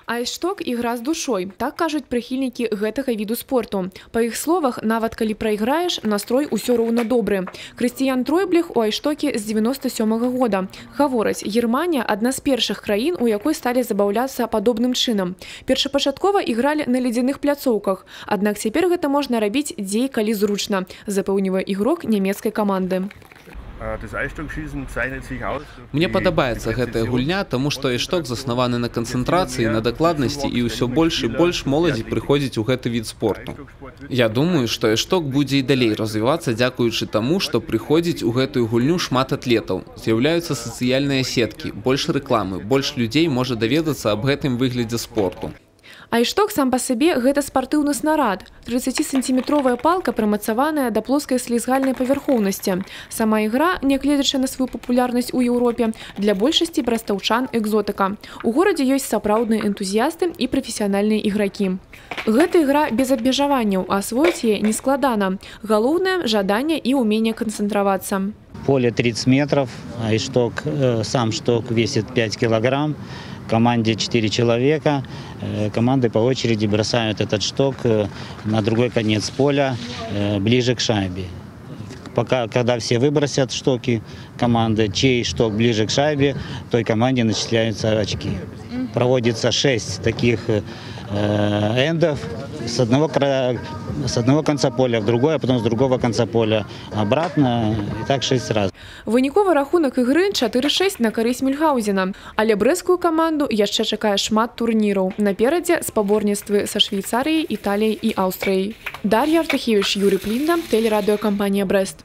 Айсшток – ігра з душой, так кажуць прыхільнікі гэтага віду спорту. Па іх словах, нават калі прайграеш, настрой усё роўна добры. Крыстіян Тройбліх у айсштоке з 97-го года. Гавораць, Германія – адна з першых краін, у якой сталі забаўляцца падобным чынам. Першапачаткова ігралі на ледзяных пляцоўках, аднак цяпер гэта можна рабіць дзе і калі зручна, запэўнівае ігрок нямецкай каманды. Мне падабаецца гэтая гульня, таму што айсшток заснаваны на канцэнтрацыі, на дакладнасці і ўсё больш і больш моладзі прыходзіць у гэты від спорту. Я думаю, што айсшток будзе і далей развівацца дзякуючы таму, што прыходзіць у гэтую гульню шмат атлетаў. З'яўляюцца сацыяльныя сеткі, больш рэкламы, больш людзей можа даведацца аб гэтым выглядзе спорту. Айсшток сам па сабе – гэта спартыўны снарад. 30-сантиметровая палка прымацаваная да плоскай слізгальнай павярхоўнасці. Сама ігра, нягледзячы на сваю папулярнасць у Еўропе, для большасці брастаўчан экзотыка. У горадзе ёсць сапраўдныя энтузіясты і прафесіянальныя ігракі. Гэта ігра без абмежаванняў, а асвоіць яе нескладана. Галоўнае – жаданне і ўменне канцэнтравацца. Поле 30 метров, айсшток, сам шток весит 5 килограмм. В команде 4 человека. Команды по очереди бросают этот шток на другой конец поля, ближе к шайбе. Когда все выбросят штоки команды, чей шток ближе к шайбе, той команде начисляются очки. Проводится 6 таких эндов с одного конца поля в другой, а потом с другого конца поля обратно, и так 6 раз. Выніковы рахунак ігры 4-6 на карысць Мюльгаузена. Але брэсцкую каманду яшчэ чакае шмат турніраў. Наперадзе спаборніцтвы са Швейцарыяй, Італіяй і Аўстрыяй. Дар'я Артахевіч, Юрий Плінда, тэлерадыёкампанія «Брэст».